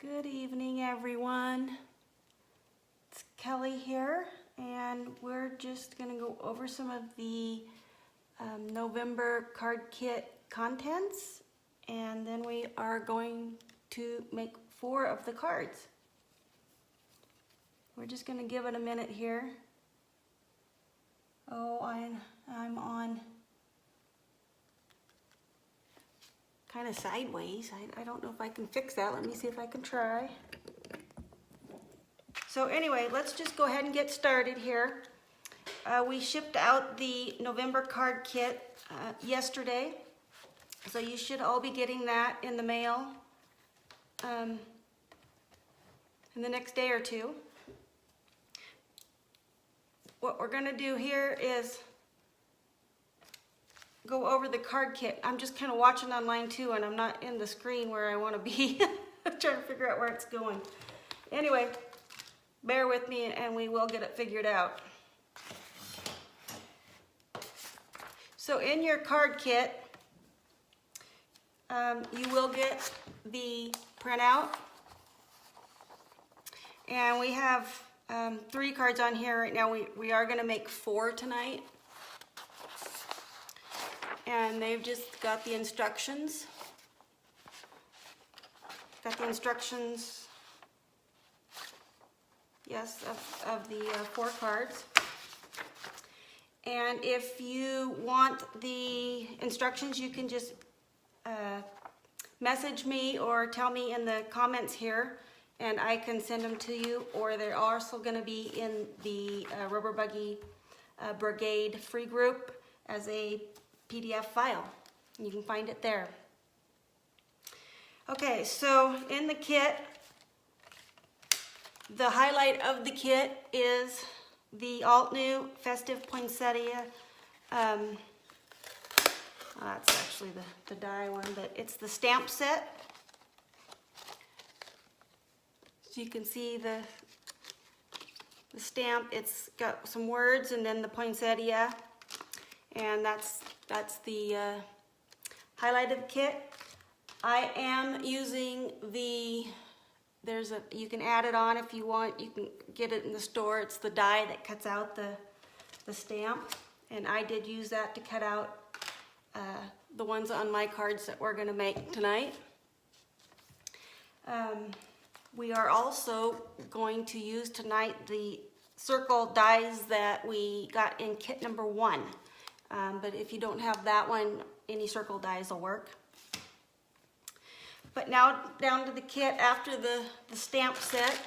Good evening, everyone. It's Kelly here, and we're just going to go over some of the November card kit contents, and then we are going to make 4 of the cards. We're just going to give it a minute here. Oh, I'm on kind of sideways. I don't know if I can fix that. Let me see if I can try. So anyway, let's just go ahead and get started here. We shipped out the November card kit yesterday, so you should all be getting that in the mail in the next day or two. What we're going to do here is go over the card kit. I'm just kind of watching online too, and I'm not in the screen where I want to be. I'm trying to figure out where it's going. Anyway, bear with me and we will get it figured out. So in your card kit, you will get the printout. And we have 3 cards on here right now. We are going to make 4 tonight. And they've just got the instructions. Got the instructions, yes, of the 4 cards. And if you want the instructions, you can just message me or tell me in the comments here, and I can send them to you. Or they're also going to be in the Rubber Buggy Brigade free group as a PDF file. You can find it there. Okay, so in the kit, the highlight of the kit is the alt-new festive poinsettia. That's actually the die one, but it's the stamp set. So you can see the stamp. It's got some words and then the poinsettia, and that's the highlight of the kit. I am using you can add it on if you want. You can get it in the store. It's the die that cuts out the stamp, and I did use that to cut out the ones on my cards that we're going to make tonight. We are also going to use tonight the circle dies that we got in kit number 1. But if you don't have that one, any circle dies will work. But now down to the kit after the stamp set.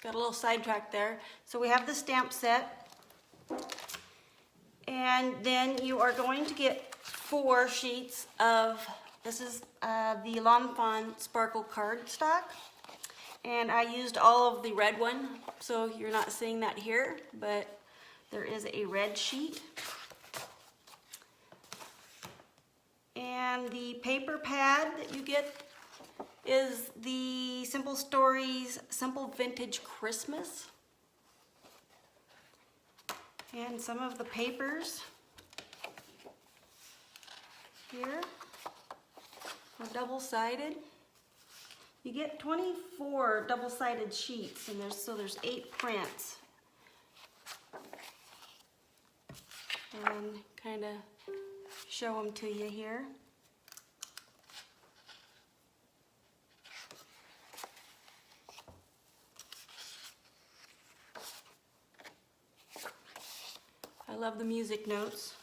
Got a little sidetracked there. So we have the stamp set. And then you are going to get 4 sheets of, this is the Lawn Fawn Sparkle cardstock. And I used all of the red one, so you're not seeing that here, but there is a red sheet. And the paper pad that you get is the Simple Stories Simple Vintage Christmas. And some of the papers here are double-sided. You get 24 double-sided sheets, and there's 8 prints. And kind of show them to you here. I love the music notes.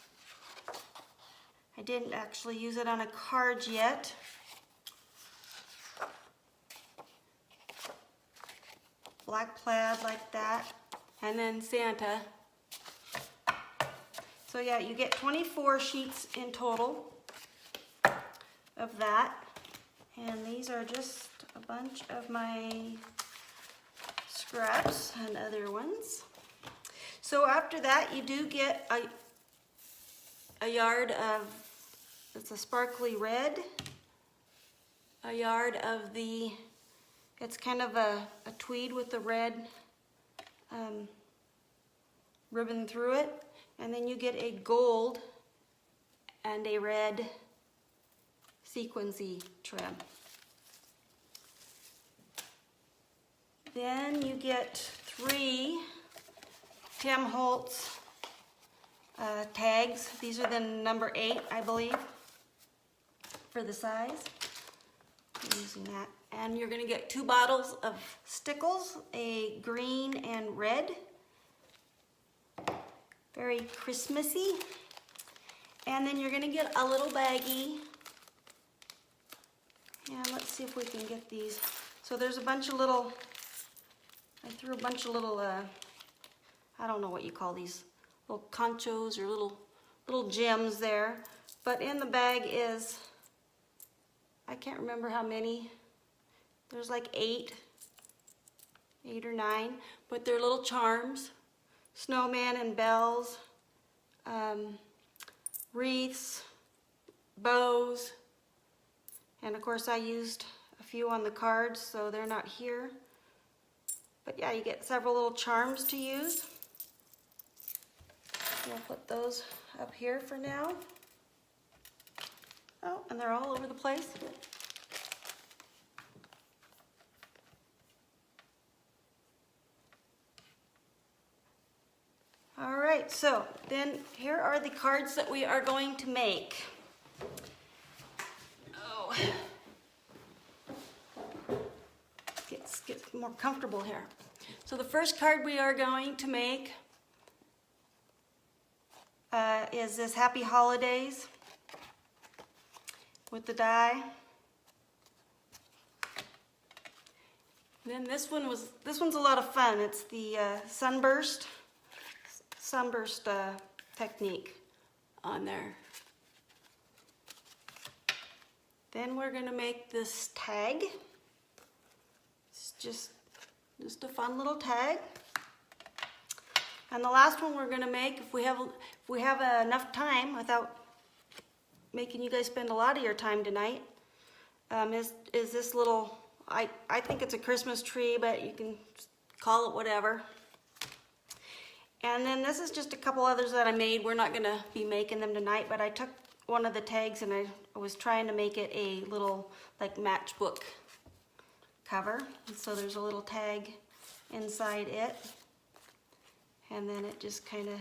I didn't actually use it on a card yet. Black plaid like that, and then Santa. So yeah, you get 24 sheets in total of that, and these are just a bunch of my scraps and other ones. So after that, you do get a yard of, it's a sparkly red, a yard of the, it's kind of a tweed with the red ribbon through it. And then you get a gold and a red sequencey trim. Then you get 3 Tim Holtz tags. These are the number 8, I believe, for the size. I'm using that. And you're going to get 2 bottles of Stickles, a green and red. Very Christmassy. And then you're going to get a little baggie. And let's see if we can get these. So there's a bunch of little, I threw a bunch of little, I don't know what you call these, little conchos or little gems there. But in the bag is, I can't remember how many. There's like 8 or 9, but they're little charms. Snowman and bells, wreaths, bows, and of course I used a few on the cards, so they're not here. But yeah, you get several little charms to use. We'll put those up here for now. Oh, and they're all over the place. All right, so then here are the cards that we are going to make. Oh, get more comfortable here. So the first card we are going to make is this Happy Holidays with the die. And then this one's a lot of fun. It's the sunburst technique on there. Then we're going to make this tag. It's just a fun little tag. And the last one we're going to make, if we have enough time without making you guys spend a lot of your time tonight, is this little, I think it's a Christmas tree, but you can call it whatever. And then this is just a couple others that I made. We're not going to be making them tonight, but I took one of the tags and I was trying to make it a little like matchbook cover. And so there's a little tag inside it. And then it just kind of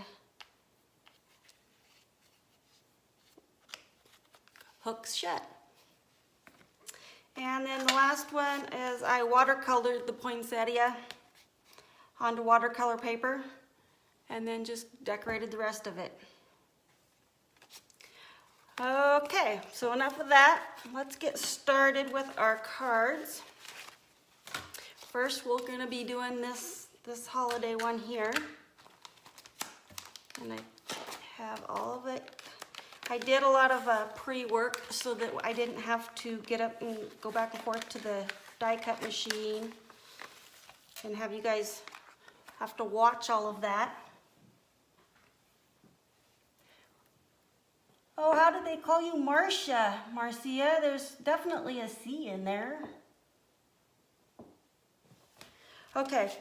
hooks shut. And then the last one is I watercolored the poinsettia onto watercolor paper and then just decorated the rest of it. Okay, so enough of that. Let's get started with our cards. First, we're going to be doing this holiday one here. And I have all of it. I did a lot of pre-work so that I didn't have to get up and go back and forth to the die cut machine and have you guys have to watch all of that. Oh, how did they call you Marcia? Marcia, there's definitely a C in there. Okay.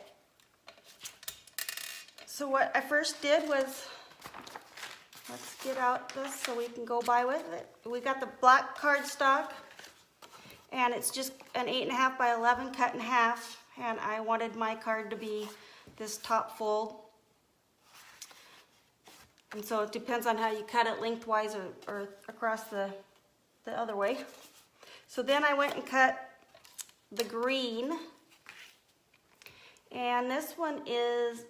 So what I first did was, let's get out this so we can go by with it. We got the black cardstock, and it's just an 8.5 by 11 cut in half, and I wanted my card to be this top fold. And so it depends on how you cut it, lengthwise or across the other way. So then I went and cut the green, and this one is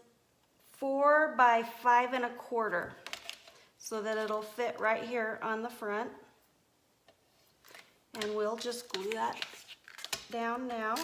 4 by 5 1/4, so that it'll fit right here on the front. And we'll just glue that down now.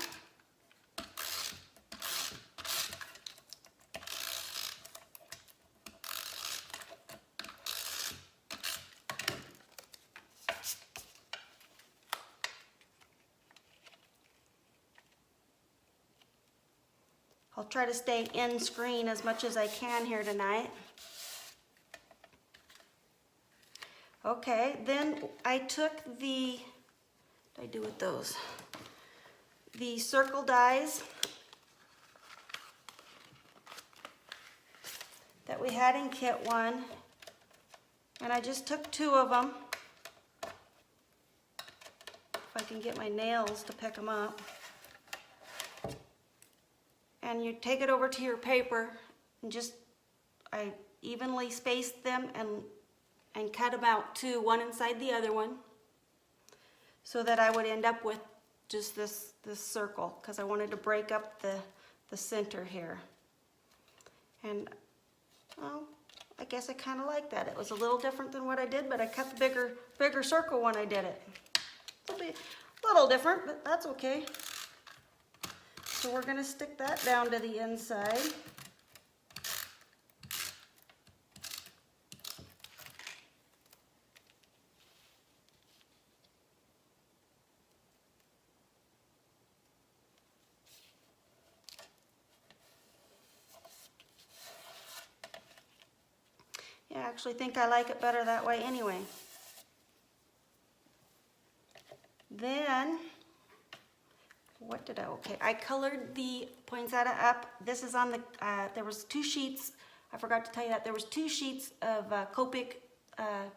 I'll try to stay in screen as much as I can here tonight. Okay, then I took the, what did I do with those? The circle dies that we had in kit 1, and I just took 2 of them. If I can get my nails to pick them up. and you take it over to your paper and just, I evenly spaced them and cut them out too, one inside the other one, so that I would end up with just this circle, because I wanted to break up the center here. And well, I guess I kind of like that. It was a little different than what I did, but I cut the bigger circle when I did it. It'll be a little different, but that's okay. So we're gonna stick that down to the inside. Yeah, I actually think I like it better that way anyway. Then, what did okay, I colored the poinsettia up. This is on the, there was 2 sheets, I forgot to tell you that, there was 2 sheets of Copic, I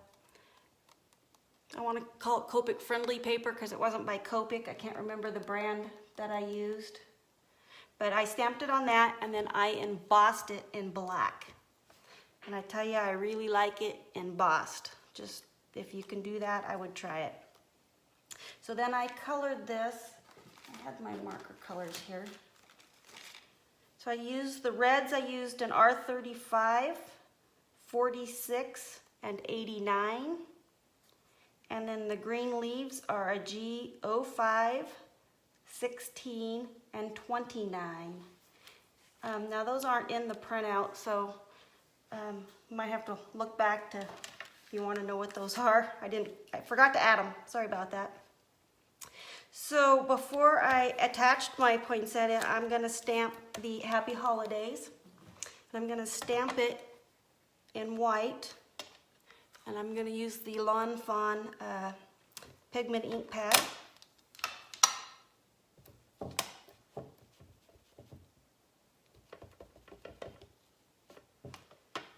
want to call it Copic friendly paper because it wasn't by Copic. I can't remember the brand that I used. But I stamped it on that, and then I embossed it in black. And I tell you, I really like it embossed. Just, if you can do that, I would try it. So then I colored this. I had my marker colors here. So I used the reds, I used an R35, 46, and 89. And then the green leaves are a G05, 16, and 29. Now those aren't in the printout, so you might have to look back to, if you want to know what those are. I forgot to add them. Sorry about that. So before I attached my poinsettia, I'm going to stamp the Happy Holidays. And I'm going to stamp it in white. And I'm going to use the Lawn Fawn pigment ink pad.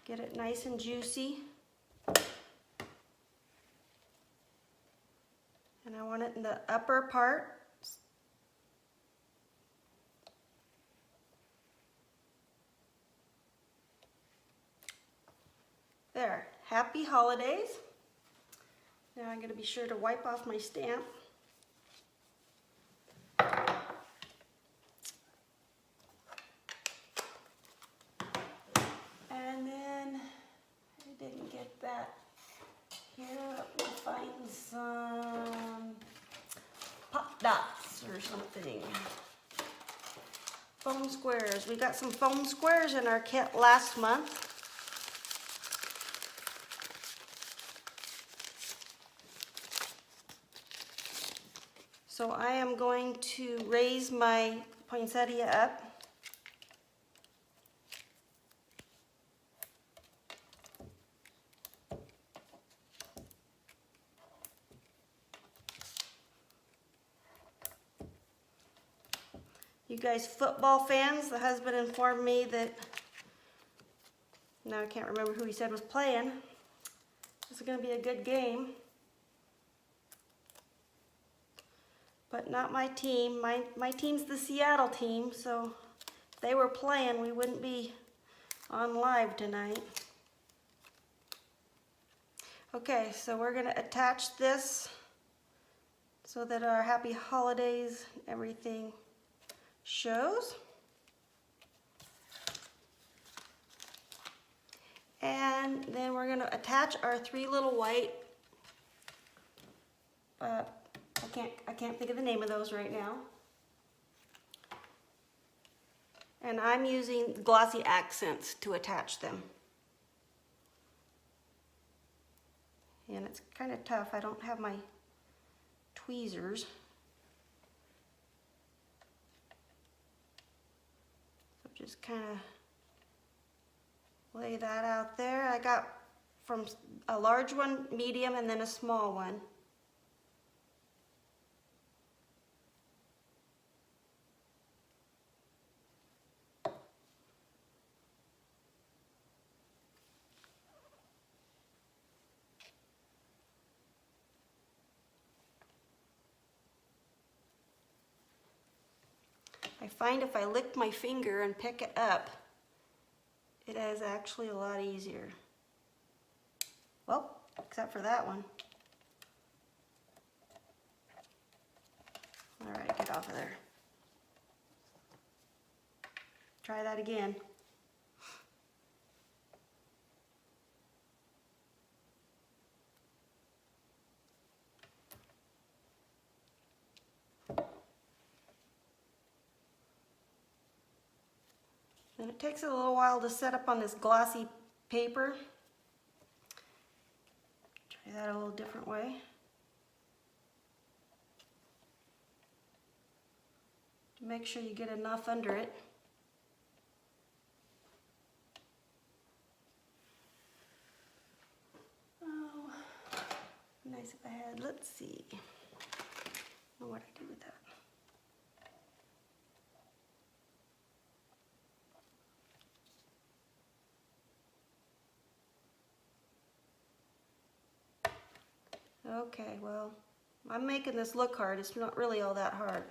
Get it nice and juicy. And I want it in the upper part. There, Happy Holidays. Now I'm going to be sure to wipe off my stamp. And then, I didn't get that here. Let me find some pop dots or something. Foam squares. We got some foam squares in our kit last month. So I am going to raise my poinsettia up. You guys football fans, the husband informed me that, now I can't remember who he said was playing. This is going to be a good game. But not my team. My team's the Seattle team, so if they were playing, we wouldn't be on live tonight. Okay, so we're going to attach this so that our Happy Holidays, everything shows. And then we're going to attach our 3 little white, I can't think of the name of those right now. And I'm using glossy accents to attach them. And it's kind of tough. I don't have my tweezers. So just kind of lay that out there. I got from a large one, medium, and then a small one. I find if I lick my finger and pick it up, it is actually a lot easier. Well, except for that one. All right, get off of there. Try that again. And it takes a little while to set up on this glossy paper. Try that a little different way. Make sure you get enough under it. Oh, nice if I had, let's see. I don't know what I do with that. Okay, well, I'm making this look hard. It's not really all that hard.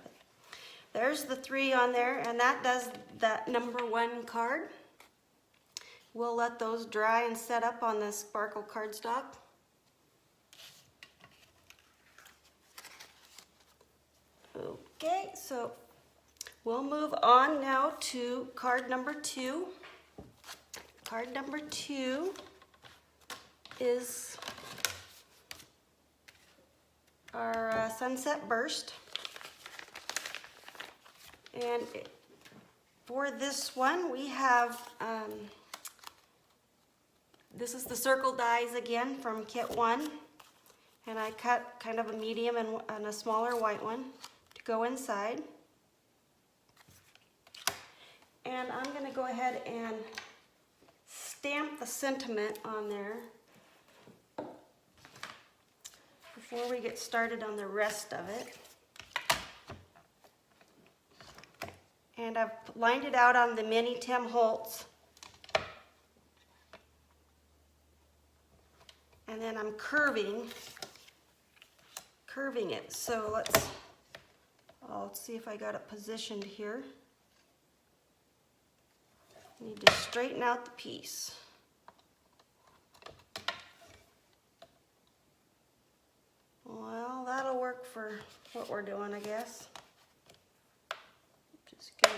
There's the 3 on there, and that does that number 1 card. We'll let those dry and set up on this sparkle cardstock. Okay, so we'll move on now to card number 2. Card number 2 is our Sunset Burst. And for this one, we have, this is the circle dies again from kit 1. And I cut kind of a medium and a smaller white one to go inside. And I'm going to go ahead and stamp the sentiment on there before we get started on the rest of it. And I've lined it out on the mini Tim Holtz. And then I'm curving it. So I'll see if I got it positioned here. Need to straighten out the piece. Well, that'll work for what we're doing, I guess. Just gonna,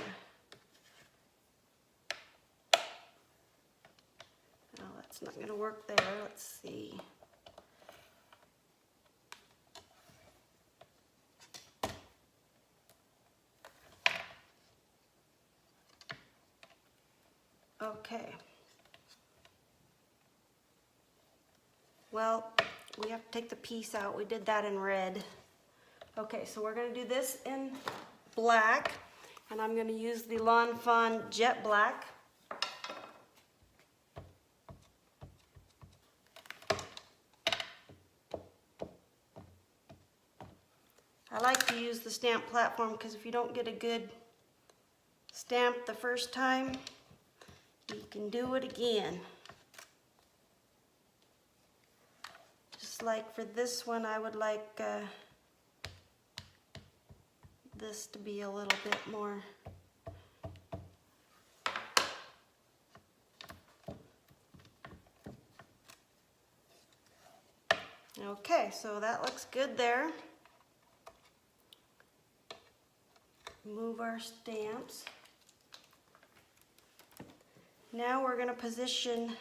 no, that's not gonna work there. Let's see. Okay. Well, we have to take the piece out. We did that in red. Okay, so we're going to do this in black, and I'm going to use the Lawn Fawn Jet Black. I like to use the stamp platform because if you don't get a good stamp the first time, you can do it again. Just like for this one, I would like this to be a little bit more. Okay, so that looks good there. Move our stamps. Now we're going to position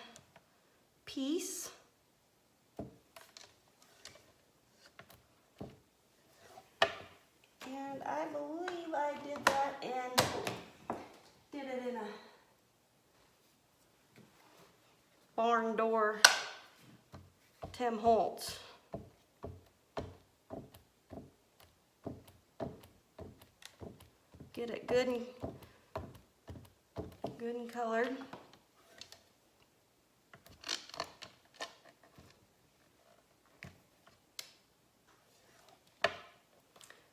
piece. And I believe I did that and did it in a barn door Tim Holtz. Get it good and colored.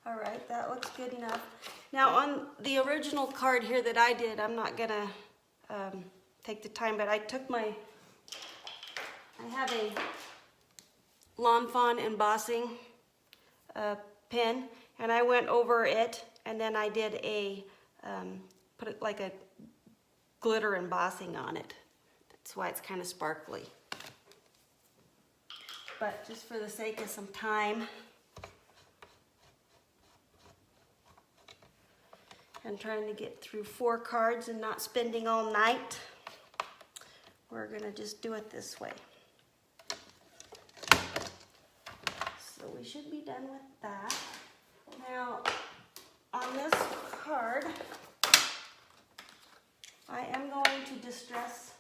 All right, that looks good enough. Now on the original card here that I did, I'm not gonna take the time, but I have a Lawn Fawn embossing pen, and I went over it, and then I did a put it like a glitter embossing on it. That's why it's kind of sparkly. But just for the sake of some time and trying to get through 4 cards and not spending all night, we're gonna just do it this way. So we should be done with that. Now, on this card, I am going to distress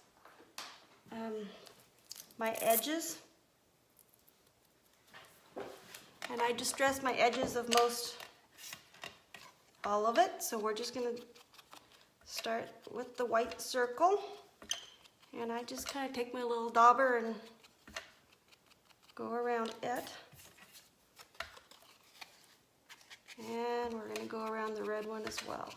my edges. And I distress my edges of most all of it. So we're just gonna start with the white circle. And I just kind of take my little dauber and go around it. And we're going to go around the red one as well.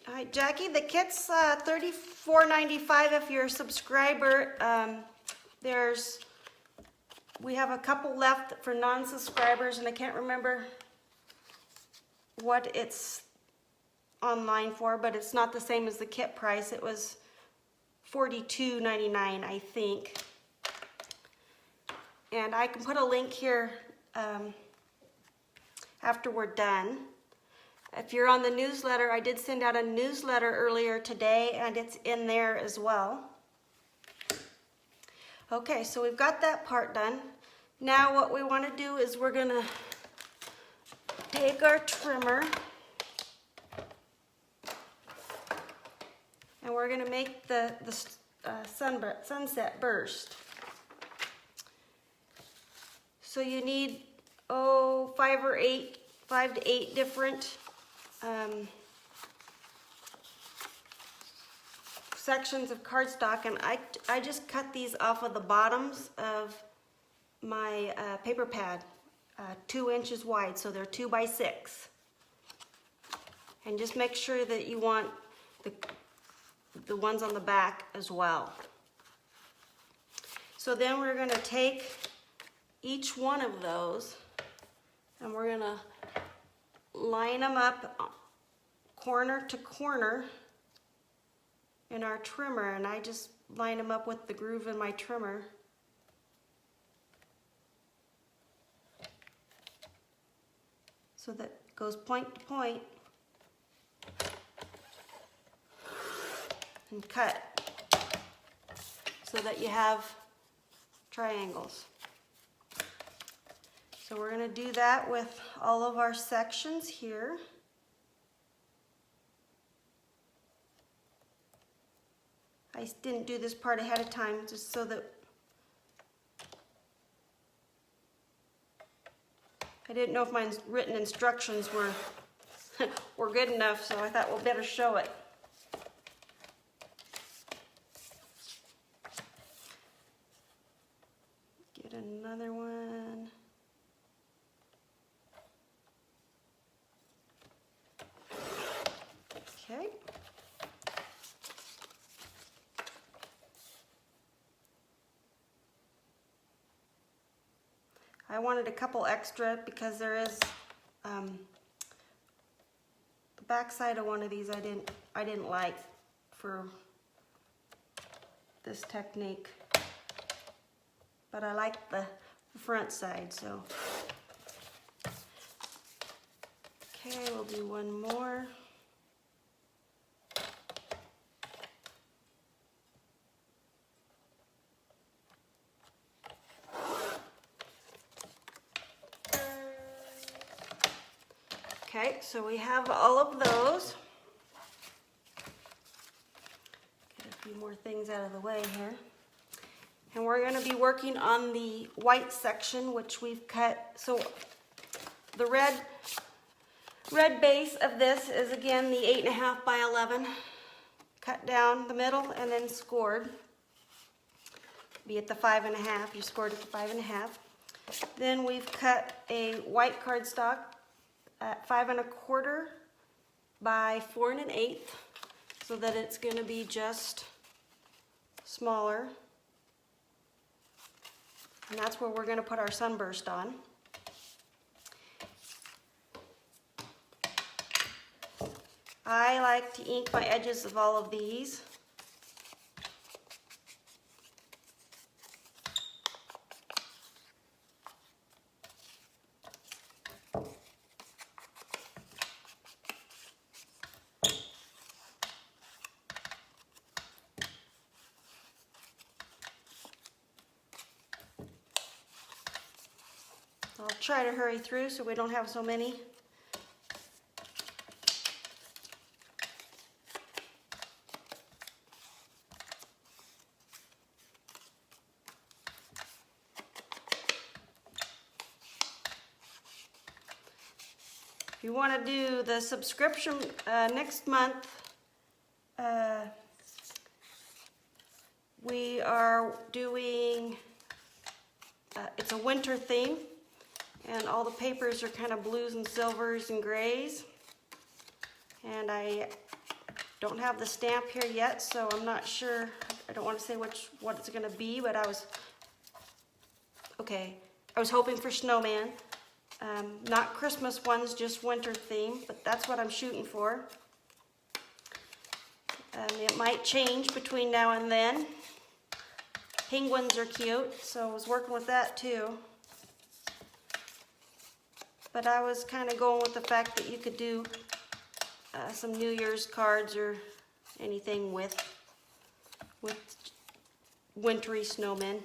All right, Jackie, the kit's $34.95 if you're a subscriber. We have a couple left for non-subscribers, and I can't remember what it's online for, but it's not the same as the kit price. It was $42.99, I think. And I can put a link here after we're done. If you're on the newsletter, I did send out a newsletter earlier today, and it's in there as well. Okay, so we've got that part done. Now what we want to do is we're going to take our trimmer and we're going to make the sunset burst. So you need 5 to 8 different sections of cardstock, and I just cut these off of the bottoms of my paper pad, 2 inches wide, so they're 2 by 6. And just make sure that you want the ones on the back as well. So then we're going to take each one of those and we're going to line them up corner to corner in our trimmer, and I just line them up with the groove in my trimmer. So that it goes point to point and cut so that you have triangles. So we're going to do that with all of our sections here. I didn't do this part ahead of time just so that I didn't know if my written instructions were good enough, so I thought we'll better show it. Get another one. Okay. I wanted a couple extra because there is the back side of one of these I didn't like for this technique, but I like the front side, so okay, we'll do one more. Okay, so we have all of those. Get a few more things out of the way here. And we're going to be working on the white section, which we've cut. So the red base of this is again the 8.5 by 11, cut down the middle and then scored. Be at the 5.5, you scored at the 5.5. Then we've cut a white cardstock at 5 1/4 by 4 1/8 so that it's going to be just smaller. And that's where we're going to put our sunburst on. I like to ink my edges of all of these. I'll try to hurry through so we don't have so many. If you want to do the subscription next month, we are doing, it's a winter theme, and all the papers are kind of blues and silvers and grays. And I don't have the stamp here yet, so I'm not sure. I don't want to say what it's going to be, but I was hoping for snowman. Not Christmas ones, just winter theme, but that's what I'm shooting for. It might change between now and then. Penguins are cute, so I was working with that too. But I was kind of going with the fact that you could do some New Year's cards or anything with wintry snowmen.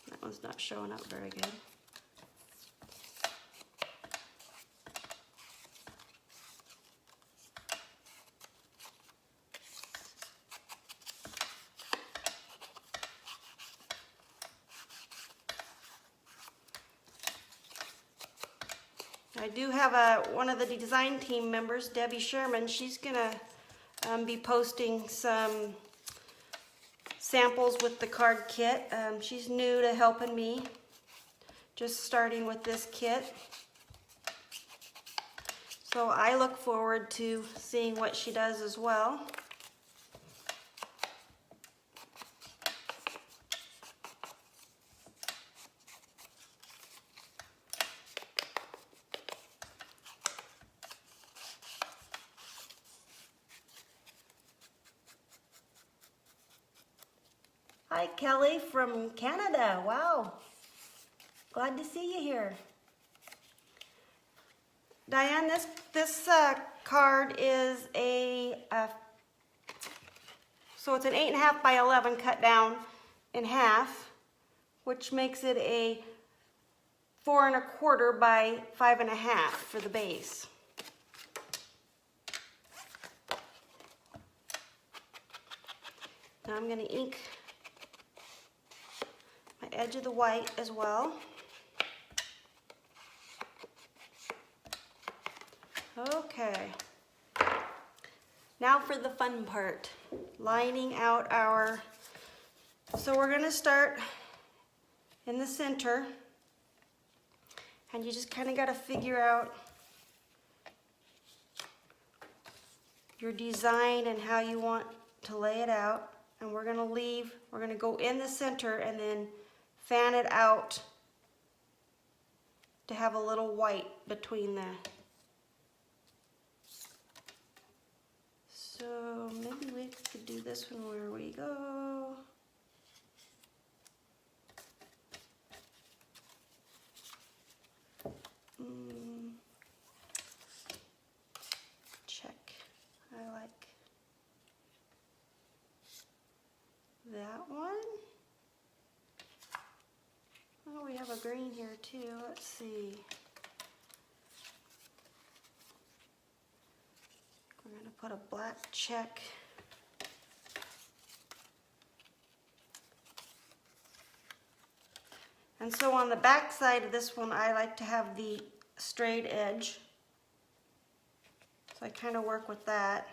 That one's not showing up very good. I do have one of the design team members, Debbie Sherman. She's gonna be posting some samples with the card kit. She's new to helping me, just starting with this kit. So I look forward to seeing what she does as well. Hi, Kelly from Canada. Wow. Glad to see you here. Diane, this card is so it's an 8.5 by 11 cut down in half, which makes it a 4 1/4 by 5 1/2 for the base. Now I'm going to ink my edge of the white as well. Okay, now for the fun part, lining out our, so we're going to start in the center, and you just kind of got to figure out your design and how you want to lay it out. And we're going to go in the center and then fan it out to have a little white between the. So maybe we could do this one where we go. Check. I like that one. Oh, we have a green here too. Let's see. We're going to put a black check. And so on the back side of this one, I like to have the straight edge. So I kind of work with that.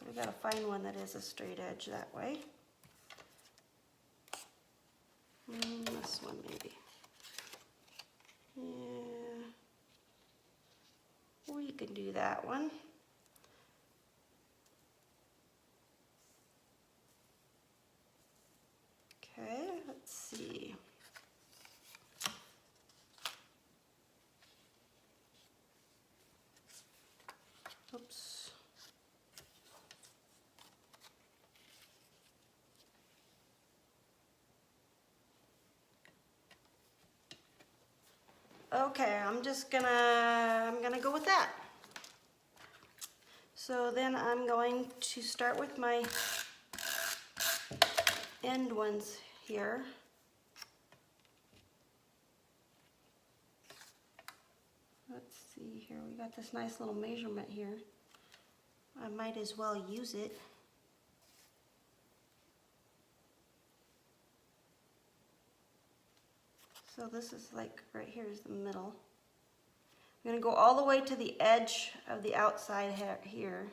So we gotta find one that is a straight edge that way. This one maybe. Yeah. We can do that one. Okay, let's see. Oops. Okay, I'm gonna go with that. So then I'm going to start with my end ones here. Let's see here, we got this nice little measurement here. I might as well use it. So this is like right here is the middle. I'm going to go all the way to the edge of the outside here.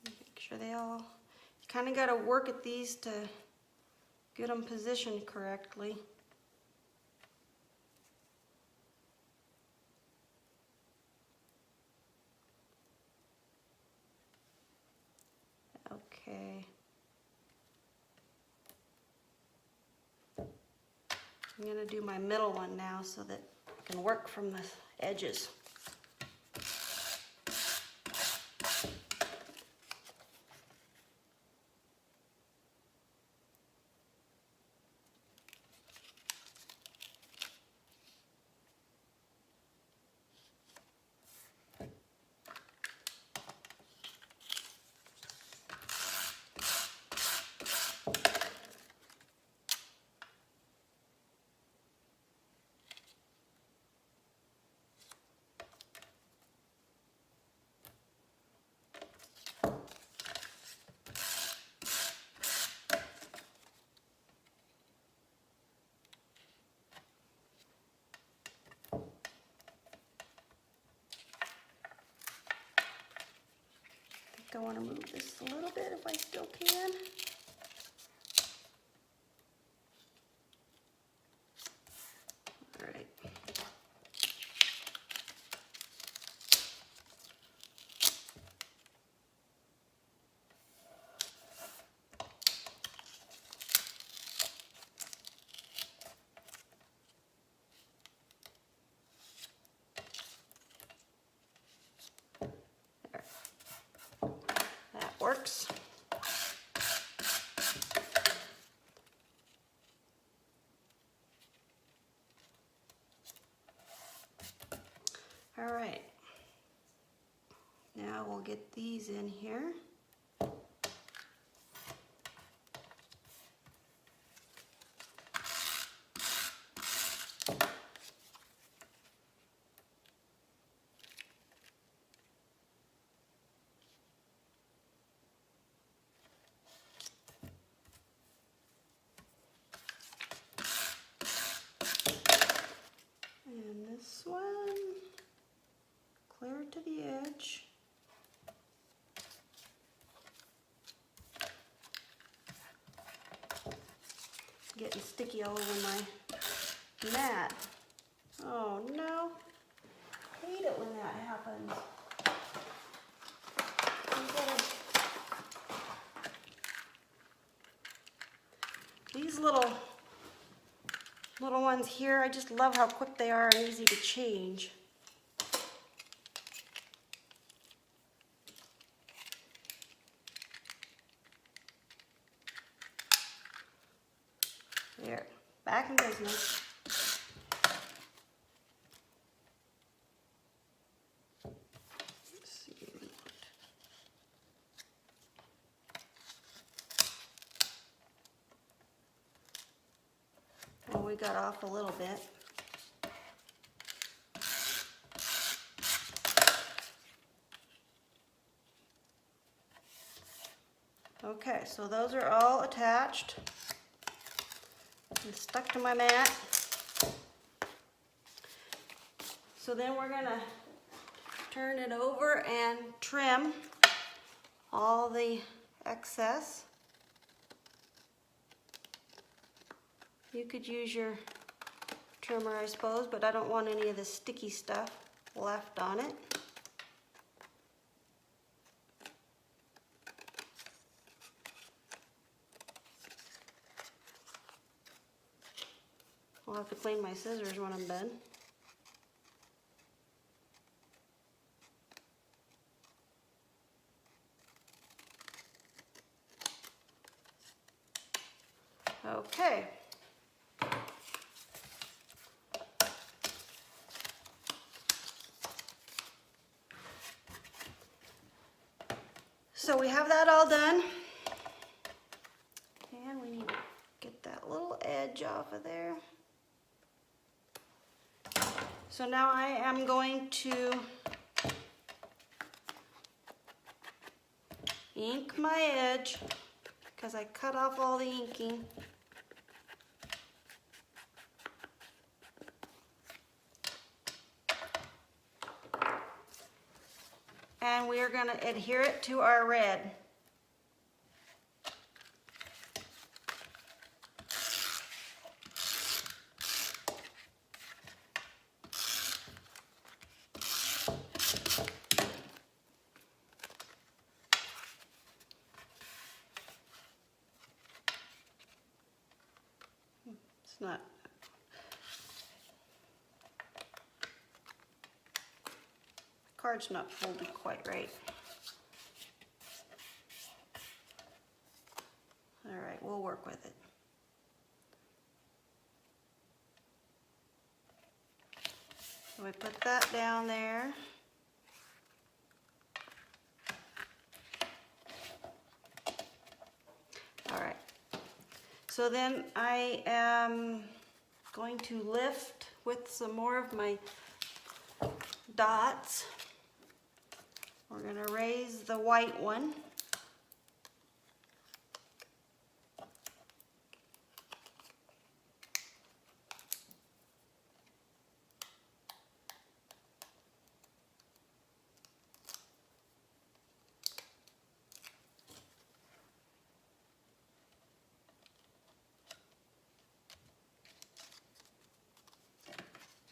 Make sure they all, you kind of got to work at these to get them positioned correctly. Okay. I'm going to do my middle one now so that I can work from the edges. I want to move this a little bit if I still can. All right. There. That works. All right, now we'll get these in here. And this one, clear to the edge. Getting sticky all over my mat. Oh no, I hate it when that happens. These little ones here, I just love how quick they are and easy to change. There, back in business. Let's see. Well, we got off a little bit. Okay, so those are all attached. It's stuck to my mat. So then we're gonna turn it over and trim all the excess. You could use your trimmer, I suppose, but I don't want any of the sticky stuff left on it. I'll have to clean my scissors when I'm done. Okay. So we have that all done. And we need to get that little edge off of there. So now I am going to ink my edge because I cut off all the inking. And we are going to adhere it to our red. It's not. The card's not folded quite right. All right, we'll work with it. So we put that down there. All right. So then I am going to lift with some more of my dots. We're going to raise the white one.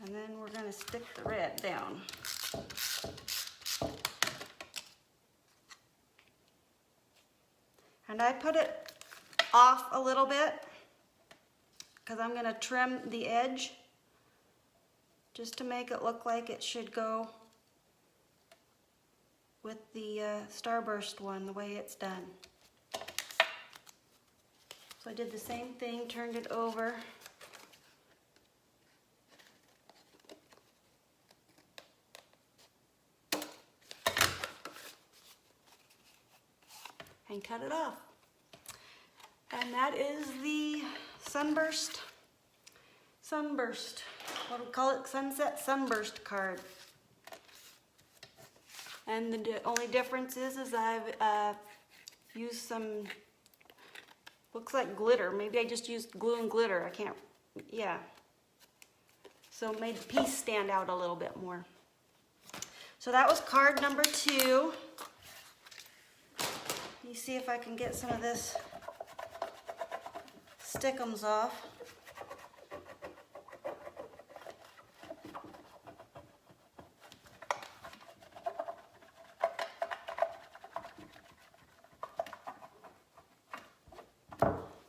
And then we're going to stick the red down. And I put it off a little bit because I'm going to trim the edge just to make it look like it should go with the Starburst one, the way it's done. So I did the same thing, turned it over. And cut it off. And that is the Sunburst, what do we call it? Sunset Sunburst card. And the only difference is I've used some, looks like glitter. Maybe I just used glue and glitter. I can't, yeah. So it made the piece stand out a little bit more. So that was card number 2. Let me see if I can get some of this stickums off.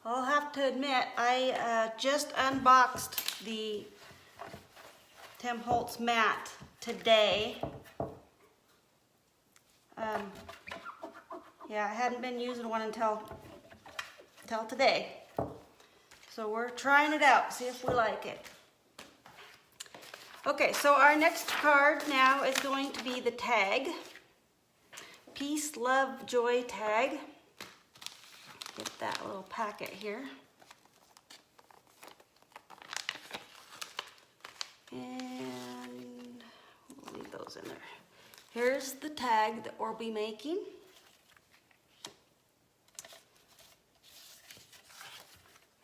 I'll have to admit, I just unboxed the Tim Holtz mat today. Yeah, I hadn't been using one until today. So we're trying it out, see if we like it. Okay, so our next card now is going to be the tag. Peace, Love, Joy tag. Get that little packet here. And we'll leave those in there. Here's the tag that we'll be making.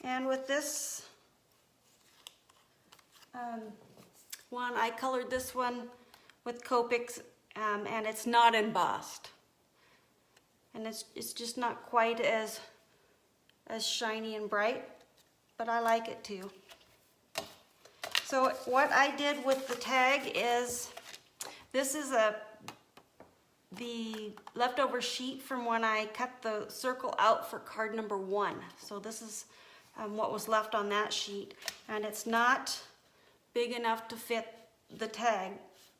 And with this one. I colored this one with Copics, and it's not embossed. And it's just not quite as shiny and bright, but I like it too. So what I did with the tag is, this is the leftover sheet from when I cut the circle out for card number 1. So this is what was left on that sheet, and it's not big enough to fit the tag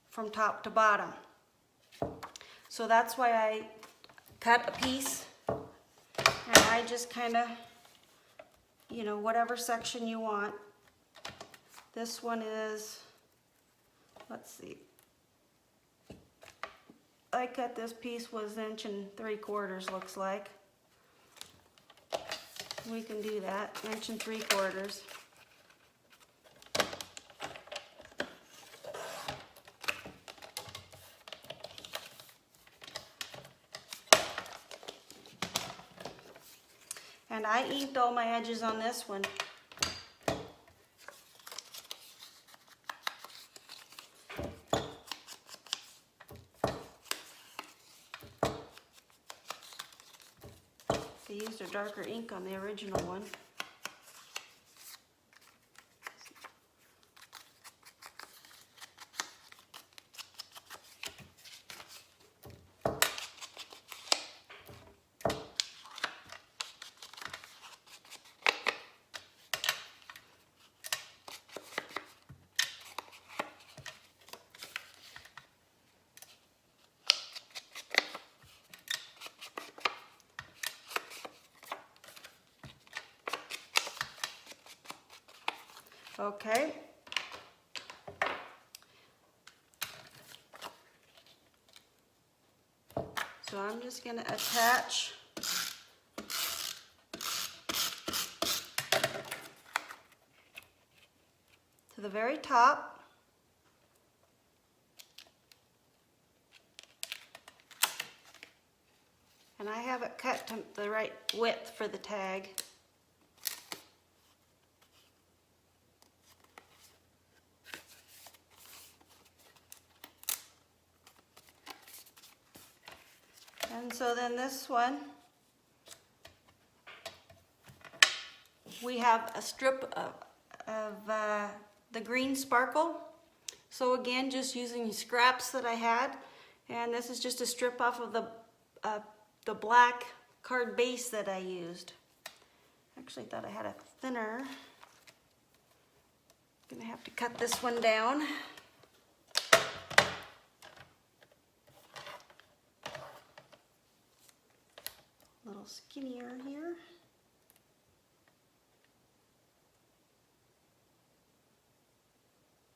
from top to bottom. So that's why I cut a piece, and I just kind of, you know, whatever section you want. This one is, let's see, I cut this piece was 1 3/4 inches, looks like. We can do that, 1 3/4 inches. And I inked all my edges on this one. They used a darker ink on the original one. Okay. So I'm just going to attach to the very top. And I have it cut to the right width for the tag. And so then this one, we have a strip of the green sparkle. So again, just using scraps that I had, and this is just a strip off of the black card base that I used. Actually, I thought I had a thinner. Gonna have to cut this one down. A little skinnier here.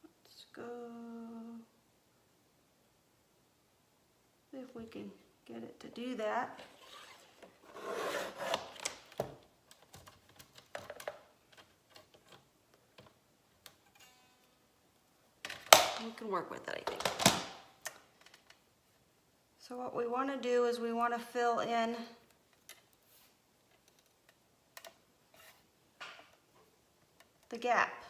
Let's go. See if we can get it to do that. We can work with it, I think. So what we want to do is we want to fill in the gap.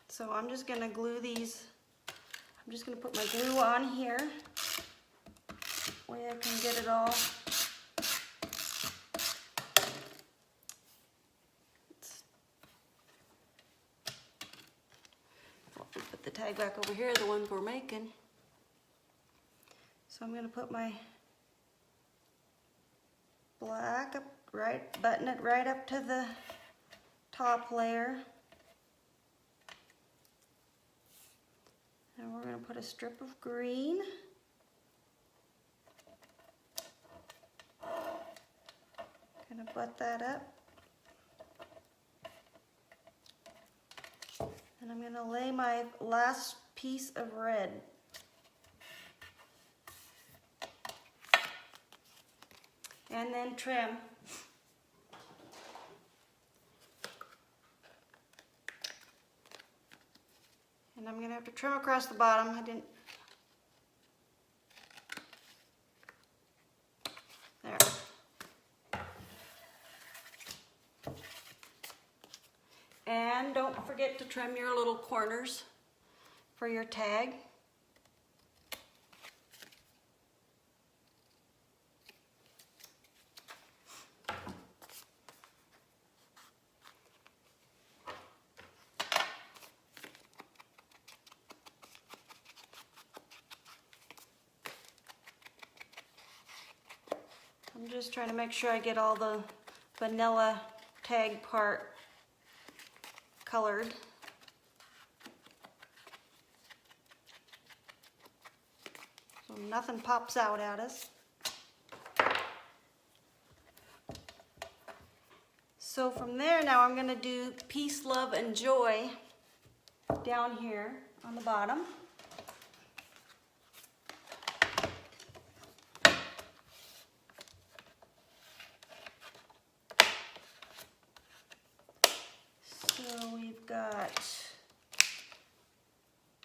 So I'm just going to glue these. I'm just going to put my glue on here. Way I can get it all. Put the tag back over here, the ones we're making. So I'm going to put my black up, right, button it right up to the top layer. And we're going to put a strip of green. Going to butt that up. And I'm going to lay my last piece of red. And then trim. And I'm going to have to trim across the bottom. I didn't. There. And don't forget to trim your little corners for your tag. I'm just trying to make sure I get all the vanilla tag part colored. So nothing pops out at us. So from there now I'm going to do Peace, Love, and Joy down here on the bottom. So we've got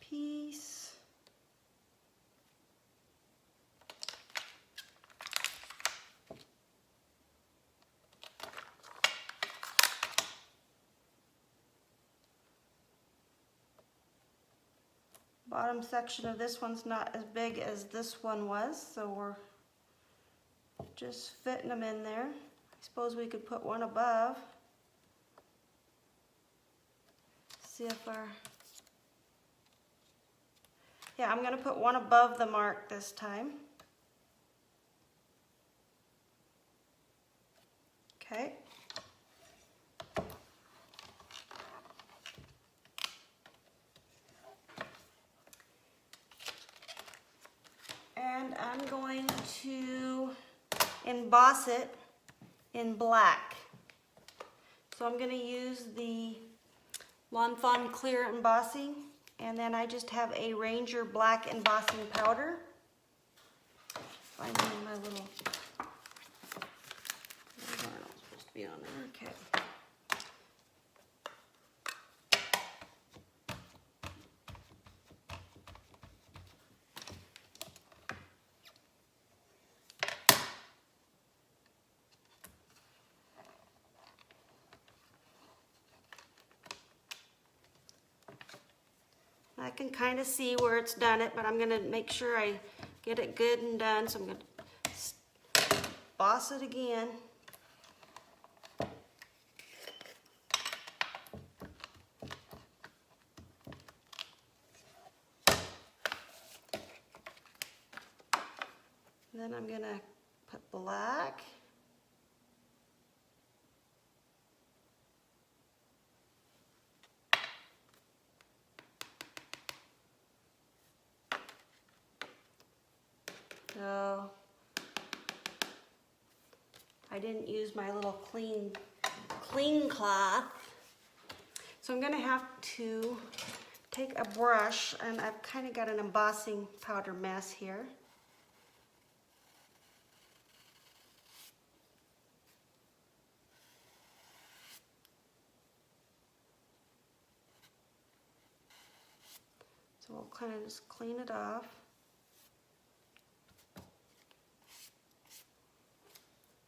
peace, bottom section of this one's not as big as this one was, so we're just fitting them in there. I suppose we could put one above. See if our, yeah, I'm going to put one above the mark this time. Okay. And I'm going to emboss it in black. So I'm going to use the Lawn Fawn Clear Embossing, and then I just have a Ranger Black Embossing Powder. Find my little, those aren't all supposed to be on there, okay. I can kind of see where it's done it, but I'm going to make sure I get it good and done. So I'm going to emboss it again. And then I'm going to put black. So I didn't use my little clean cloth. So I'm going to have to take a brush, and I've kind of got an embossing powder mess here. So we'll kind of just clean it off.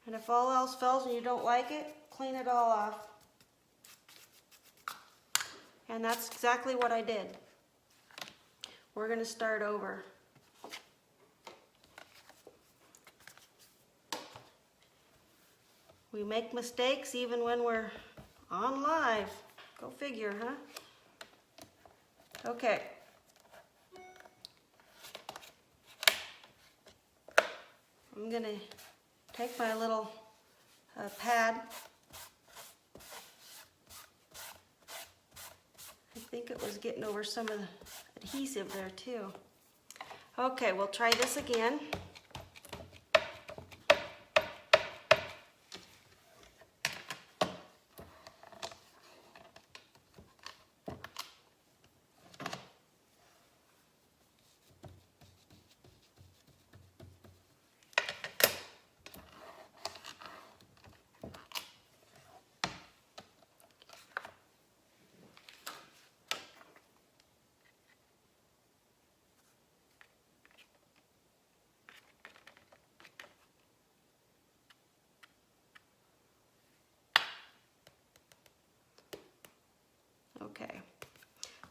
And if all else fails and you don't like it, clean it all off. And that's exactly what I did. We're going to start over. We make mistakes even when we're on live. Go figure, huh? Okay. I'm going to take my little pad. I think it was getting over some of the adhesive there too. Okay, we'll try this again.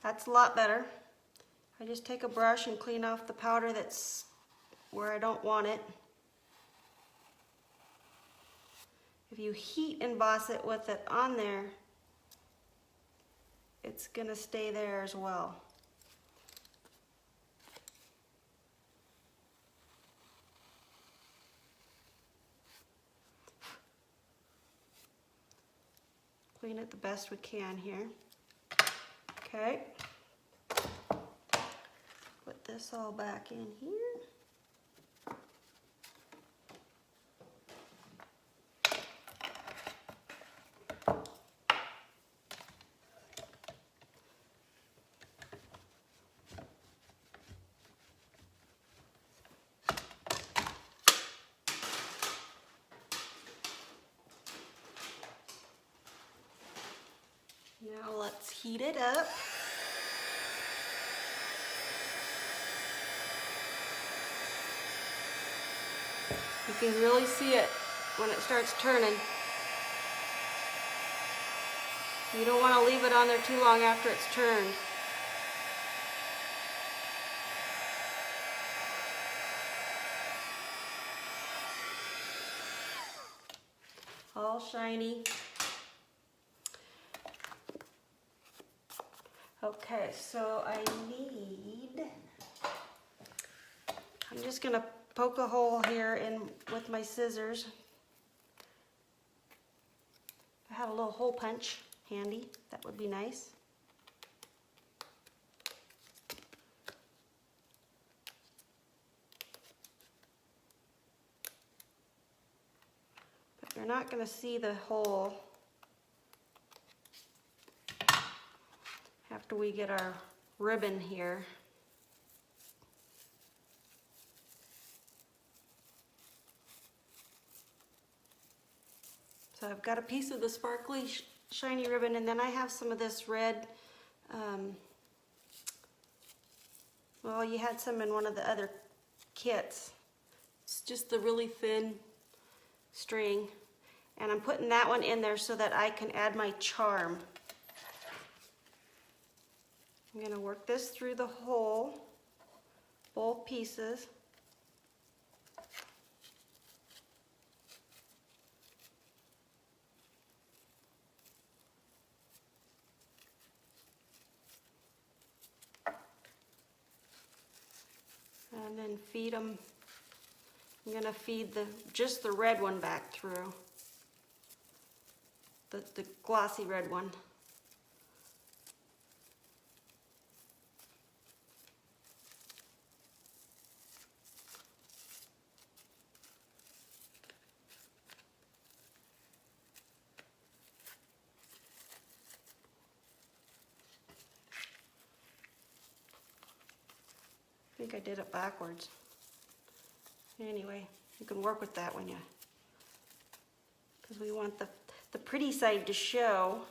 That's a lot better. I just take a brush and clean off the powder that's where I don't want it. If you heat emboss it with it on there, it's gonna stay there as well. Clean it the best we can here. Okay. Put this all back in here. Now let's heat it up. You can really see it when it starts turning. You don't want to leave it on there too long after it's turned. All shiny. Okay, so I'm just gonna poke a hole here in with my scissors. I had a little hole punch handy, that would be nice. But you're not gonna see the hole after we get our ribbon here. So I've got a piece of the sparkly shiny ribbon, and then I have some of this red, well, you had some in one of the other kits. It's just the really thin string, and I'm putting that one in there so that I can add my charm. I'm going to work this through the hole, both pieces. And then feed them. I'm going to feed just the red one back through, the glossy red one. I think I did it backwards. Anyway, you can work with that when you, because we want the pretty side to show.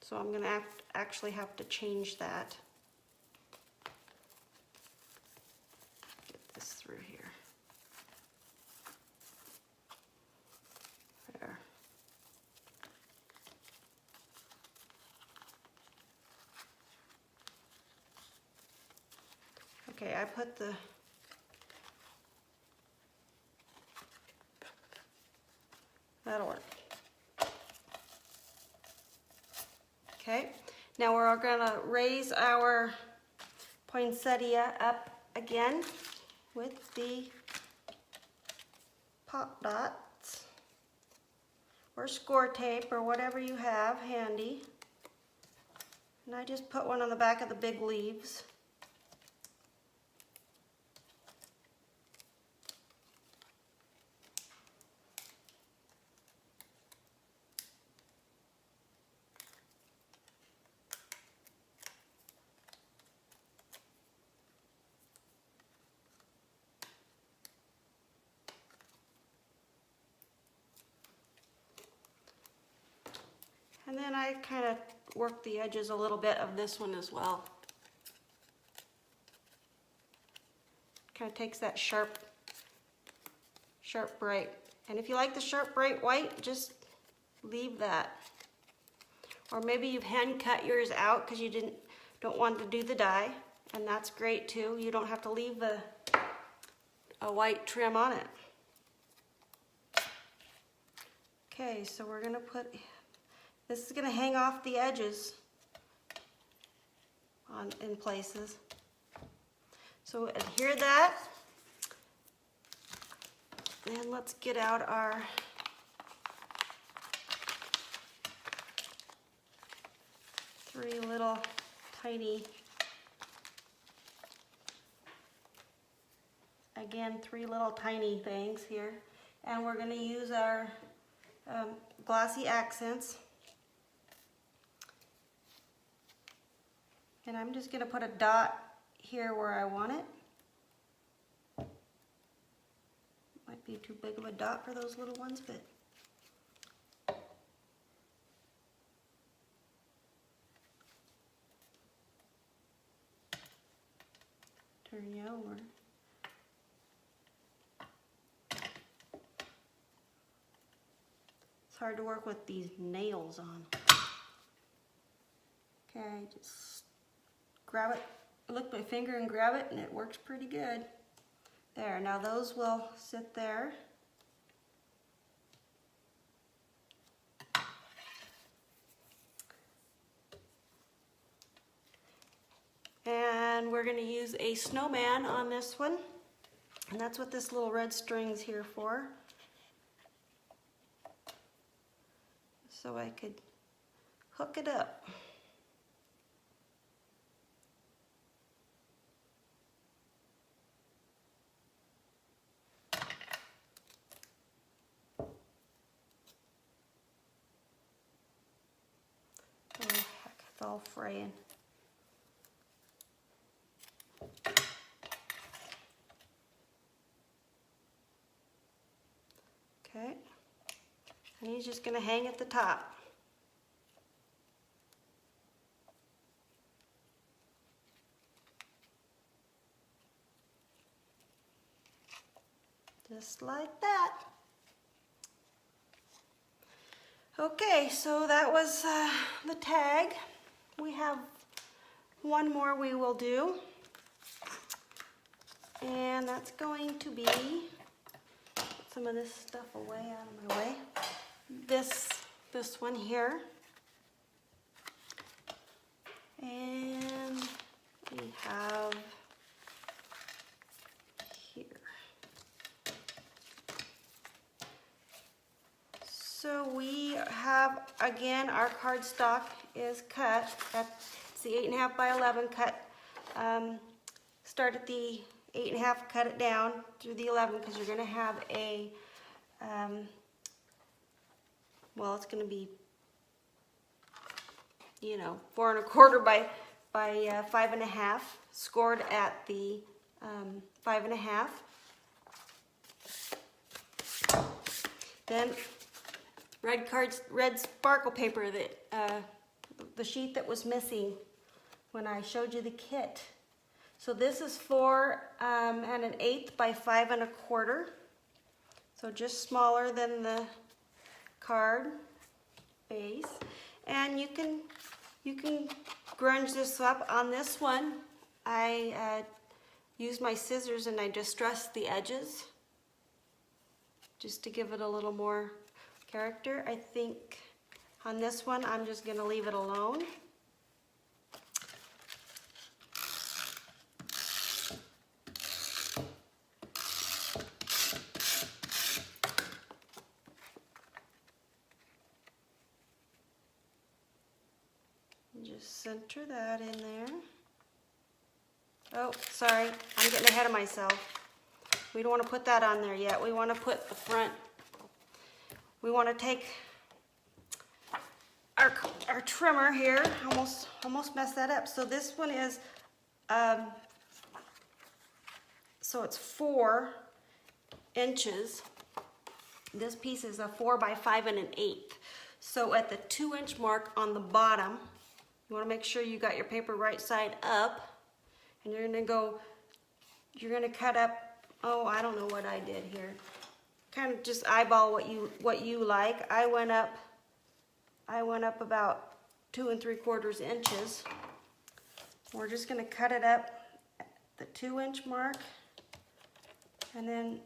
So I'm gonna actually have to change that. Get this through here. There. Okay, I put that'll work. Okay, now we're gonna raise our poinsettia up again with the pop dots or score tape or whatever you have handy. And I just put one on the back of the big leaves. And then I kind of work the edges a little bit of this one as well. Kind of takes that sharp bright. And if you like the sharp bright white, just leave that. Or maybe you've hand cut yours out because you don't want to do the die, and that's great too. You don't have to leave a white trim on it. Okay, so we're gonna put, this is gonna hang off the edges in places. So adhere that. And let's get out our three little tiny, again, three little tiny things here. And we're gonna use our glossy accents. And I'm just gonna put a dot here where I want it. Might be too big of a dot for those little ones, but turn you over. It's hard to work with these nails on. Okay, just grab it, lick my finger and grab it, and it works pretty good. There, now those will sit there. And we're going to use a snowman on this one. And that's what this little red string's here for. So I could hook it up. Oh heck, it's all fraying. Okay, and he's just going to hang at the top. Just like that. Okay, so that was the tag. We have one more we will do. And that's going to be, put some of this stuff away, out of my way. This one here. And we have here. So we have, again, our cardstock is cut. It's the 8.5 by 11 cut. Start at the 8.5, cut it down through the 11 because you're going to have a, well, it's going to be, you know, 4 1/4 by 5.5, scored at the 5.5. Then red sparkle paper, that the sheet that was missing when I showed you the kit. So this is 4 1/8 by 5 1/4. So just smaller than the card base. And you can grunge this up. On this one, I used my scissors and I distressed the edges just to give it a little more character. I think on this one, I'm just going to leave it alone. Just center that in there. Oh, sorry, I'm getting ahead of myself. We don't want to put that on there yet. We want to put the front. We want to take our trimmer here. Almost messed that up. So this one is, so it's 4 inches. This piece is a 4 by 5 1/8. So at the 2-inch mark on the bottom, you want to make sure you got your paper right side up, and you're going to cut up, oh, I don't know what I did here. Kind of just eyeball what you like. I went up about 2 3/4 inches. We're just going to cut it up at the 2-inch mark, and then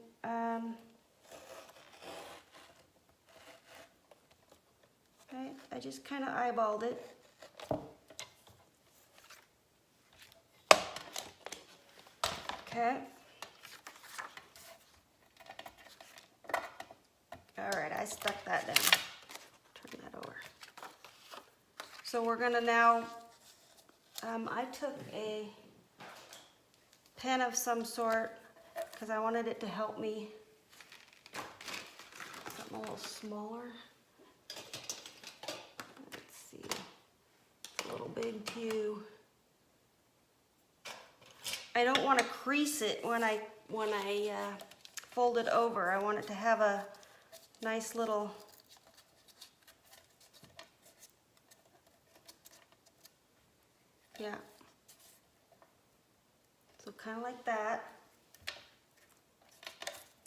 okay, I just kind of eyeballed it. Okay. All right, I stuck that down. Turn that over. So we're gonna now, I took a pen of some sort because I wanted it to help me, something a little smaller. Let's see, it's a little big too. I don't want to crease it when I fold it over. I want it to have a nice little so kind of like that.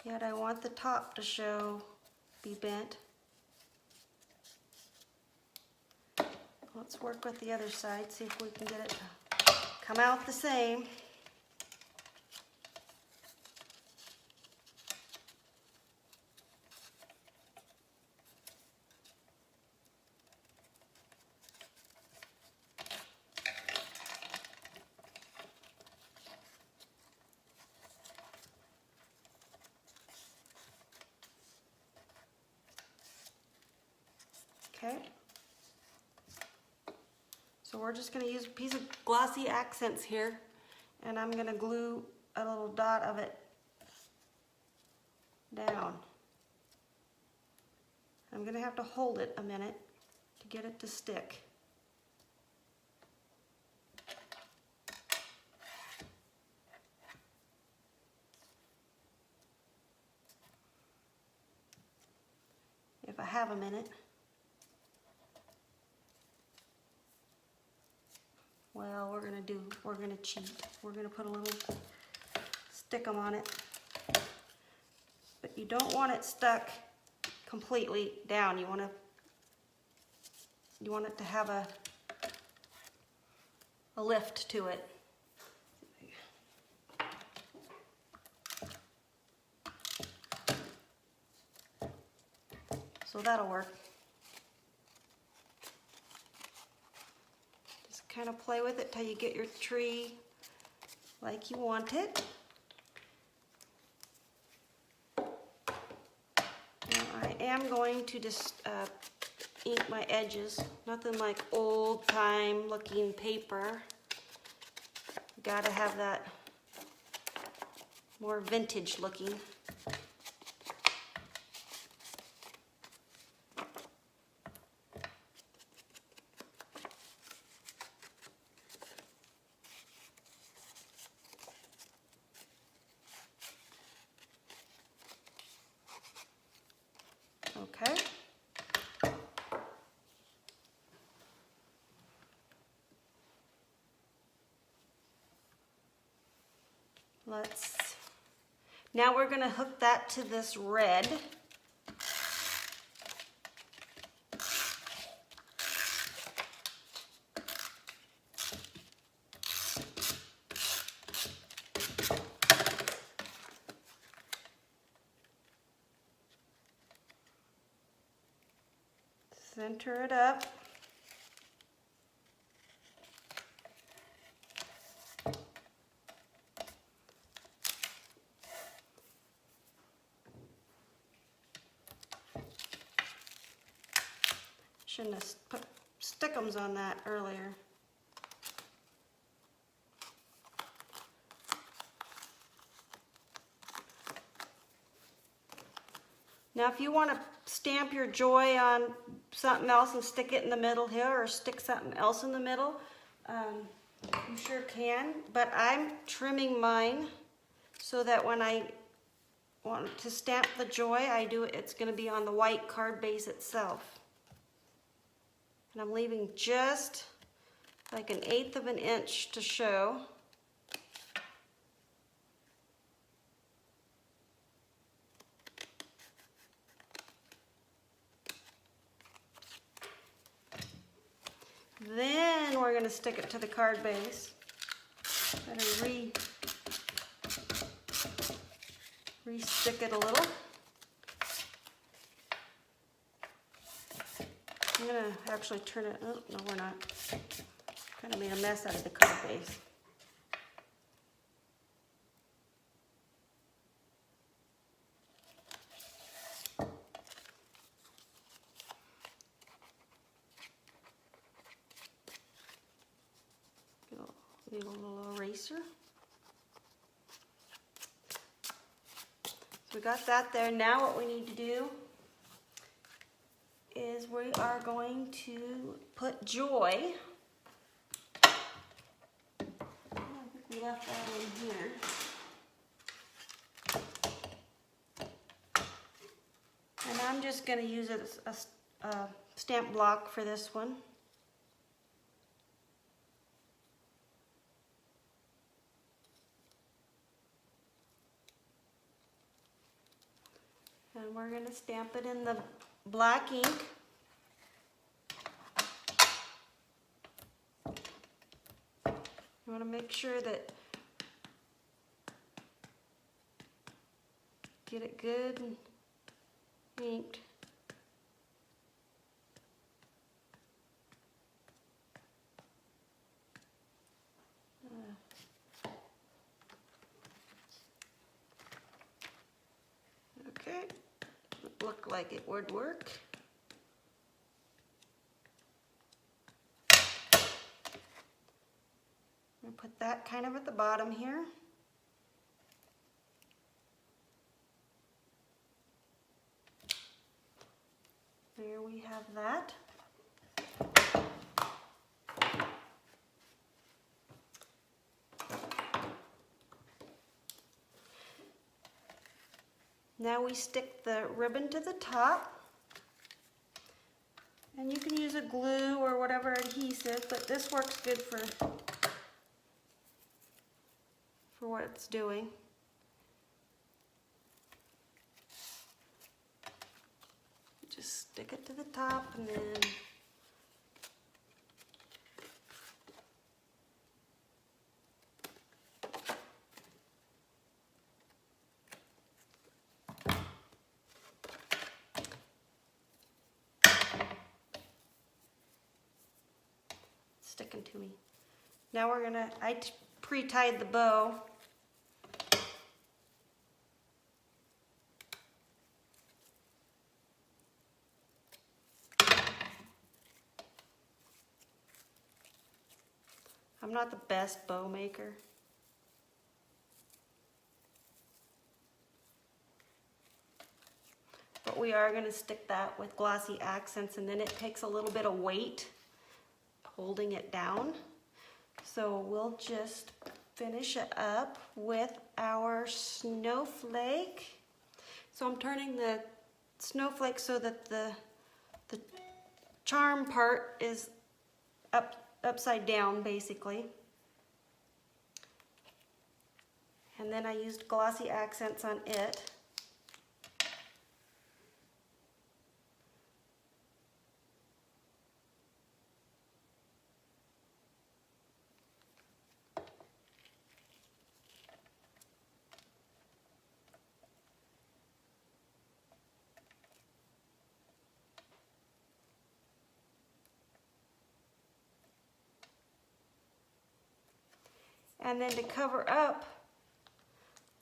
Yet I want the top to be bent. Let's work with the other side, see if we can get it to come out the same. Okay, so we're just going to use a piece of glossy accents here, and I'm going to glue a little dot of it down. I'm going to have to hold it a minute to get it to stick. If I have a minute. Well, we're gonna cheat. We're gonna put a little stickum on it. But you don't want it stuck completely down. You want it to have a lift to it. So that'll work. Kind of play with it till you get your tree like you want it. Now I am going to just ink my edges. Nothing like old time looking paper. Gotta have that more vintage looking. Okay. Now we're going to hook that to this red. Center it up. Shouldn't have put stickums on that earlier. Now if you want to stamp your joy on something else and stick it in the middle here, or stick something else in the middle, you sure can, but I'm trimming mine so that when I want to stamp the joy, it's going to be on the white card base itself. And I'm leaving just like 1/8 of an inch to show. Then we're going to stick it to the card base. Better re-stick it a little. I'm going to actually turn it, oh, no we're not. Kind of made a mess out of the card base. Need a little eraser. So we got that there. Now what we need to do is we are going to put Joy. I think we left that in here. And I'm just going to use it as a stamp block for this one. And we're going to stamp it in the black ink. You want to make sure that get it good and inked. Okay, it looked like it would work. I'm going to put that kind of at the bottom here. There we have that. Now we stick the ribbon to the top, and you can use a glue or whatever adhesive, but this works good for what it's doing. Just stick it to the top and then sticking to me. Now we're gonna, I pre-tied the bow. I'm not the best bow maker. But we are going to stick that with glossy accents, and then it takes a little bit of weight holding it down. So we'll just finish it up with our snowflake. So I'm turning the snowflake so that the charm part is upside down basically. And then I used glossy accents on it. And then to cover up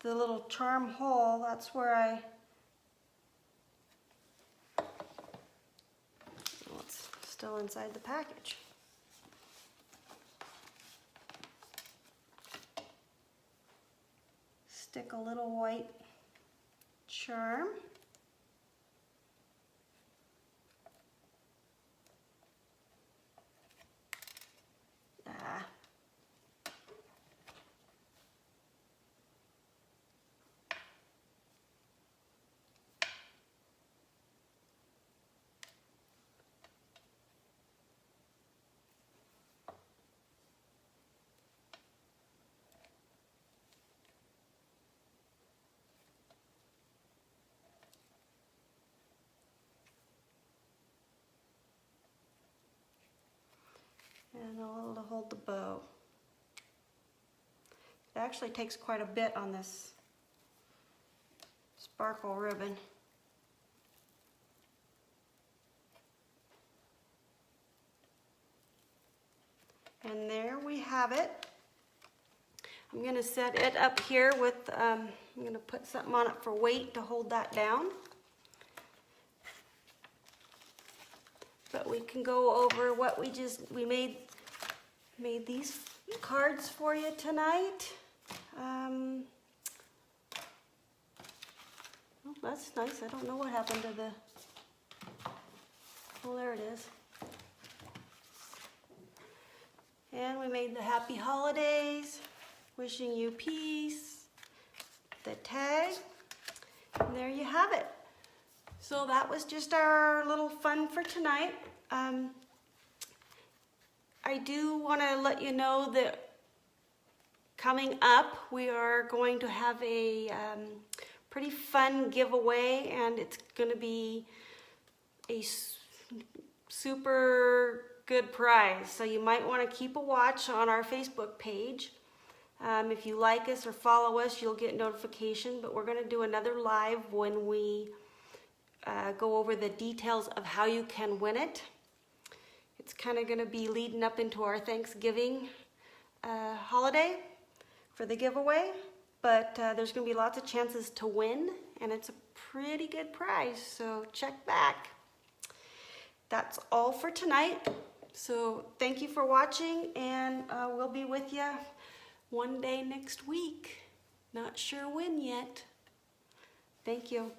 the little charm hole, that's where it's still inside the package. Stick a little white charm. and a little to hold the bow. It actually takes quite a bit on this sparkle ribbon. And there we have it. I'm going to set it up here with, I'm going to put something on it for weight to hold that down. But we can go over what we made these cards for you tonight. Oh, that's nice. I don't know what happened to the, oh, there it is. And we made the happy holidays, wishing you peace, the tag, and there you have it. So that was just our little fun for tonight. I do want to let you know that coming up, we are going to have a pretty fun giveaway, and it's going to be a super good prize. So you might want to keep a watch on our Facebook page. If you like us or follow us, you'll get notification, but we're going to do another live when we go over the details of how you can win it. It's kind of going to be leading up into our Thanksgiving holiday for the giveaway, but there's going to be lots of chances to win, and it's a pretty good prize, so check back. That's all for tonight. So thank you for watching, and we'll be with you one day next week. Not sure when yet. Thank you.